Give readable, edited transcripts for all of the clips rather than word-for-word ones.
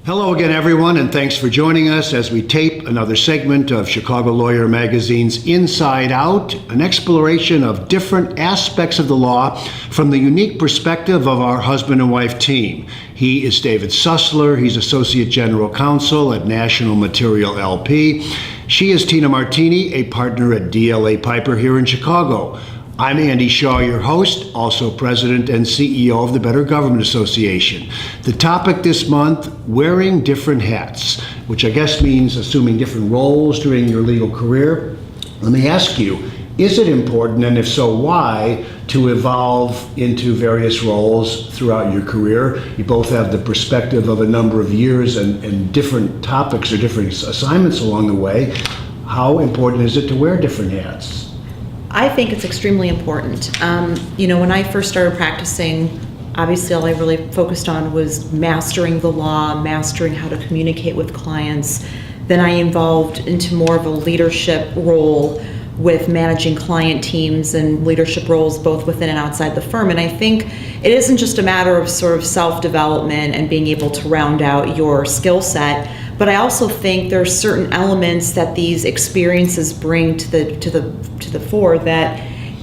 Hello again, everyone, and thanks for joining us as we tape another segment of Chicago Lawyer Magazine's Inside Out, an exploration of different aspects of the law from the unique perspective of our husband and wife team. He is David Susler. He's Associate General Counsel at National Material LP. She is Tina Martini, a partner at DLA Piper here in Chicago. I'm Andy Shaw, your host, also President and CEO of the Better Government Association. The topic this month, wearing different hats, which I guess means assuming different roles during your legal career. Let me ask you, is it important, and if so, why, to evolve into various roles throughout your career? You both have the perspective of a number of years and different topics or different assignments along the way. How important is it to wear different hats? I think it's extremely important. When I first started practicing, obviously all I really focused on was mastering the law, mastering how to communicate with clients. Then I evolved into more of a leadership role with managing client teams and leadership roles both within and outside the firm. And I think it isn't just a matter of sort of self-development and being able to round out your skill set, but I also think there are certain elements that these experiences bring to the fore, that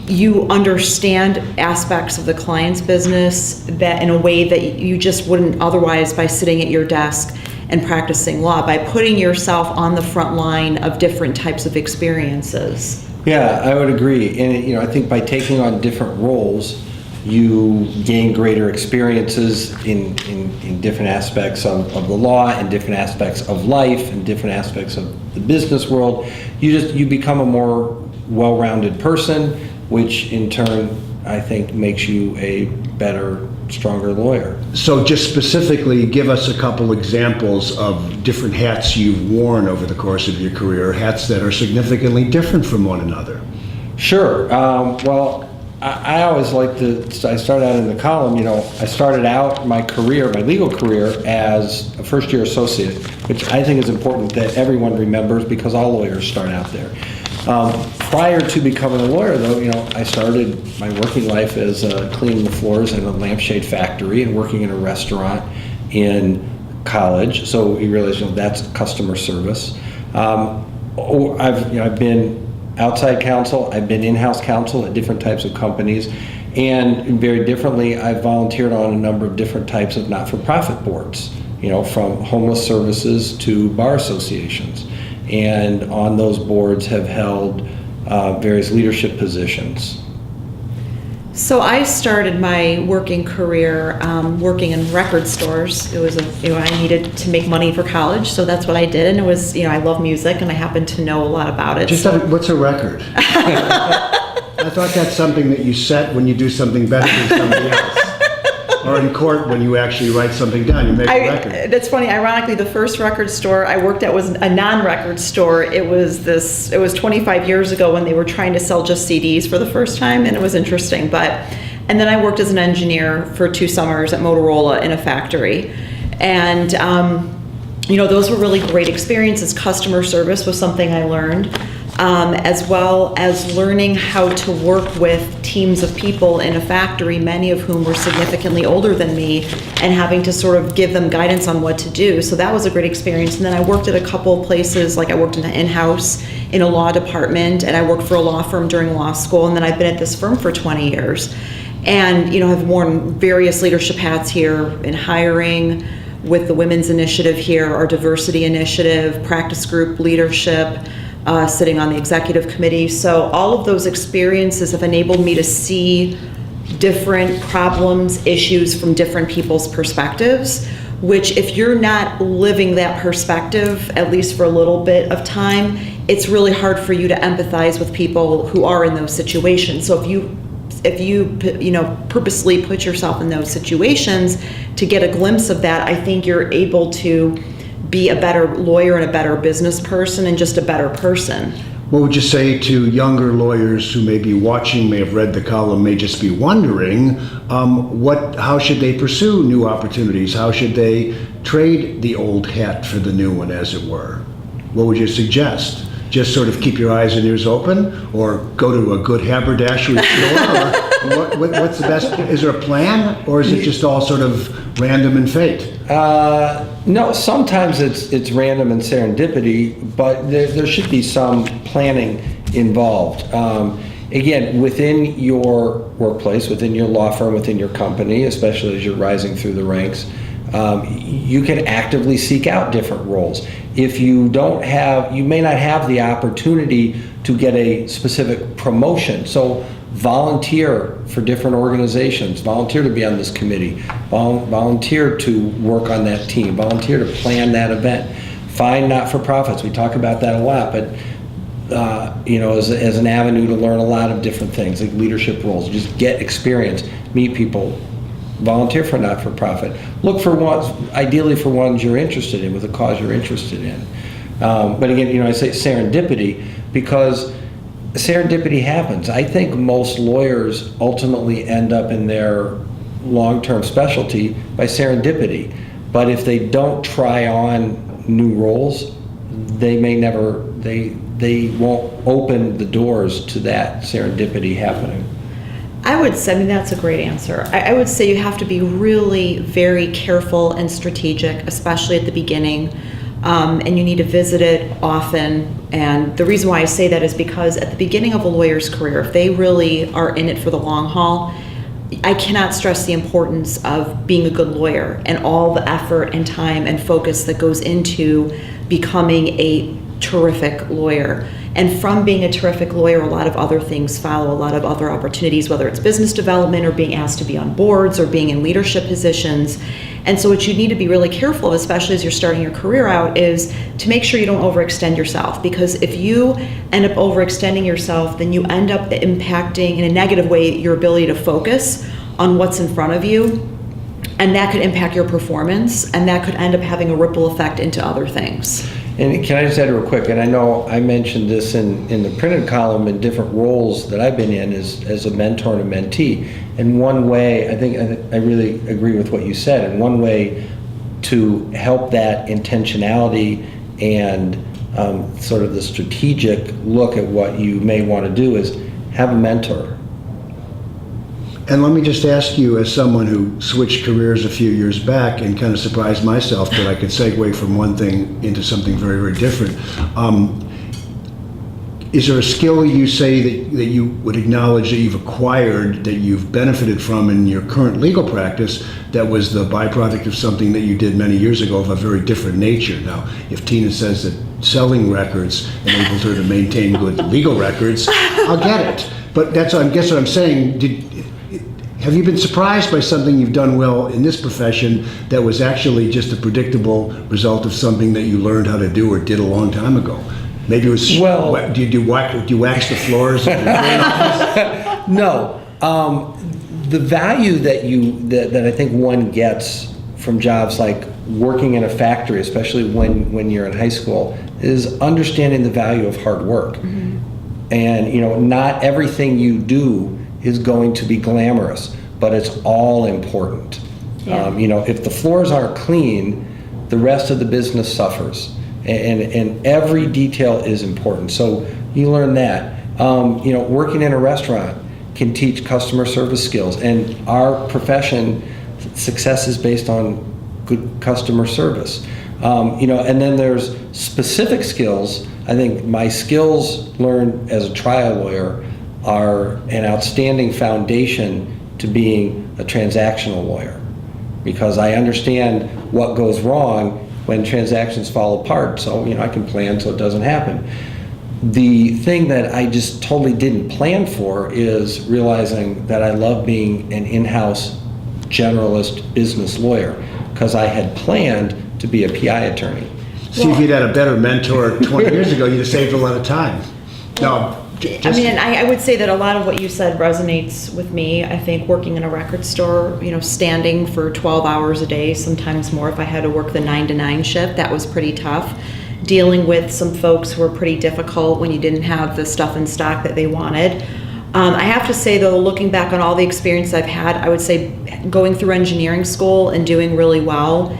you understand aspects of the client's business that in a way that you just wouldn't otherwise by sitting at your desk and practicing law, by putting yourself on the front line of different types of experiences. Yeah, I would agree. And I think by taking on different roles, you gain greater experiences in different aspects of the law and different aspects of life and different aspects of the business world. You become a more well-rounded person, which in turn I think makes you a better, stronger lawyer. So just specifically, give us a couple examples of different hats you've worn over the course of your career, hats that are significantly different from one another. Sure. Well, I always like I started out in the column, I started out my legal career as a first-year associate, which I think is important that everyone remembers because all lawyers start out there. Prior to becoming a lawyer, though, I started my working life as cleaning the floors in a lampshade factory and working in a restaurant in college. So you realize, that's customer service. I've been outside counsel, I've been in-house counsel at different types of companies, and very differently, I've volunteered on a number of different types of not-for-profit boards, from homeless services to bar associations. And on those boards have held various leadership positions. So I started my working career working in record stores. It was I needed to make money for college, so that's what I did. And it was, I love music, and I happen to know a lot about it. What's a record? I thought that's something that you set when you do something better than somebody else. Or in court when you actually write something down, you make a record. That's funny. Ironically, the first record store I worked at was a non-record store. It was 25 years ago when they were trying to sell just CDs for the first time, and it was interesting. And then I worked as an engineer for 2 summers at Motorola in a factory. And, those were really great experiences. Customer service was something I learned. As well as learning how to work with teams of people in a factory, many of whom were significantly older than me, and having to sort of give them guidance on what to do. So that was a great experience. And then I worked at a couple of places, like I worked in-house in a law department, and I worked for a law firm during law school, and then I've been at this firm for 20 years. And, have worn various leadership hats here in hiring, with the Women's Initiative here, our diversity initiative, practice group leadership, sitting on the executive committee. So all of those experiences have enabled me to see different problems, issues from different people's perspectives, which if you're not living that perspective, at least for a little bit of time, it's really hard for you to empathize with people who are in those situations. So if you purposely put yourself in those situations to get a glimpse of that, I think you're able to be a better lawyer and a better business person and just a better person. What would you say to younger lawyers who may be watching, may have read the column, may just be wondering, how should they pursue new opportunities? How should they trade the old hat for the new one, as it were? What would you suggest? Just sort of keep your eyes and ears open, or go to a good haberdashery store? What's the best? Is there a plan, or is it just all sort of random and fate? No, sometimes it's random and serendipity, but there should be some planning involved. Again, within your workplace, within your law firm, within your company, especially as you're rising through the ranks, you can actively seek out different roles. If you may not have the opportunity to get a specific promotion. So volunteer for different organizations, volunteer to be on this committee, volunteer to work on that team, volunteer to plan that event. Find not-for-profits, we talk about that a lot, but as an avenue to learn a lot of different things, like leadership roles, just get experience, meet people, volunteer for not-for-profit. Look for ideally for ones you're interested in, with a cause you're interested in. But again, I say serendipity because serendipity happens. I think most lawyers ultimately end up in their long-term specialty by serendipity. But if they don't try on new roles, they won't open the doors to that serendipity happening. I would say, that's a great answer. I would say you have to be really very careful and strategic, especially at the beginning. And you need to visit it often. And the reason why I say that is because at the beginning of a lawyer's career, if they really are in it for the long haul, I cannot stress the importance of being a good lawyer and all the effort and time and focus that goes into becoming a terrific lawyer. And from being a terrific lawyer, a lot of other things follow, a lot of other opportunities, whether it's business development or being asked to be on boards or being in leadership positions. And so what you need to be really careful of, especially as you're starting your career out, is to make sure you don't overextend yourself. Because if you end up overextending yourself, then you end up impacting in a negative way your ability to focus on what's in front of you. And that could impact your performance, and that could end up having a ripple effect into other things. And can I just add real quick, and I know I mentioned this in the printed column in different roles that I've been in as a mentor and a mentee. And one way, I really agree with what you said, and one way to help that intentionality and sort of the strategic look at what you may want to do is have a mentor. And let me just ask you, as someone who switched careers a few years back and kind of surprised myself that I could segue from one thing into something very, very different, is there a skill you say that you would acknowledge that you've acquired, that you've benefited from in your current legal practice, that was the byproduct of something that you did many years ago of a very different nature? Now, if Tina says that selling records enabled her to maintain good legal records, I'll get it. But I guess what I'm saying, have you been surprised by something you've done well in this profession that was actually just a predictable result of something that you learned how to do or did a long time ago? Maybe it was, do you wax the floors? No. The value that I think one gets from jobs like working in a factory, especially when you're in high school, is understanding the value of hard work. Mm-hmm. And not everything you do is going to be glamorous, but it's all important. Yeah. If the floors aren't clean, the rest of the business suffers, and every detail is important. So you learn that. Working in a restaurant can teach customer service skills, and our profession success is based on good customer service. And then there's specific skills. I think my skills learned as a trial lawyer are an outstanding foundation to being a transactional lawyer, because I understand what goes wrong when transactions fall apart, so I can plan so it doesn't happen. The thing that I just totally didn't plan for is realizing that I love being an in-house generalist business lawyer, because I had planned to be a PI attorney. See, if you'd had a better mentor 20 years ago, you'd have saved a lot of time. No. I would say that a lot of what you said resonates with me. I think working in a record store, standing for 12 hours a day, sometimes more if I had to work the 9 to 9 shift, that was pretty tough. Dealing with some folks who were pretty difficult when you didn't have the stuff in stock that they wanted. I have to say though, looking back on all the experience I've had, I would say going through engineering school and doing really well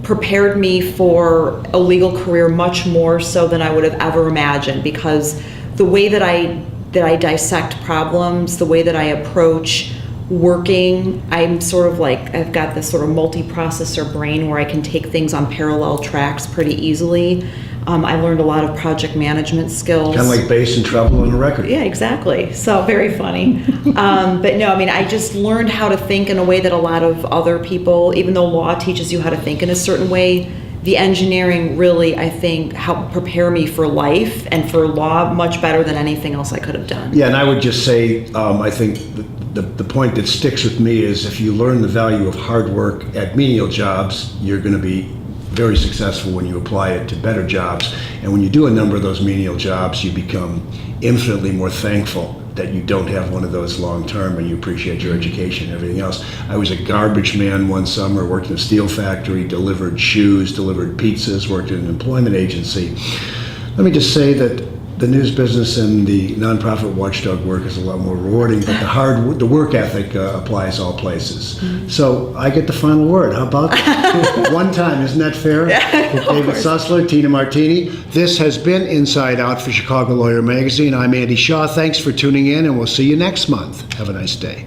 prepared me for a legal career much more so than I would have ever imagined, because the way that I that I dissect problems, the way that I approach working. I'm sort of like, I've got this sort of multi-processor brain where I can take things on parallel tracks pretty easily. I learned a lot of project management skills. Kind of like bass and treble on a record. Yeah, exactly. So very funny. But no, I mean, I just learned how to think in a way that a lot of other people, even though law teaches you how to think in a certain way, the engineering really, I think, helped prepare me for life and for law much better than anything else I could have done. Yeah, and I would just say, I think the point that sticks with me is if you learn the value of hard work at menial jobs, you're going to be very successful when you apply it to better jobs. And when you do a number of those menial jobs, you become infinitely more thankful that you don't have one of those long term and you appreciate your education and everything else. I was a garbage man one summer, worked in a steel factory, delivered shoes, delivered pizzas, worked in an employment agency. Let me just say that the news business and the nonprofit watchdog work is a lot more rewarding, but the work ethic applies all places. So I get the final word. How about that? One time, isn't that fair? David Susler, Tina Martini. This has been Inside Out for Chicago Lawyer Magazine. I'm Andy Shaw. Thanks for tuning in, and we'll see you next month. Have a nice day.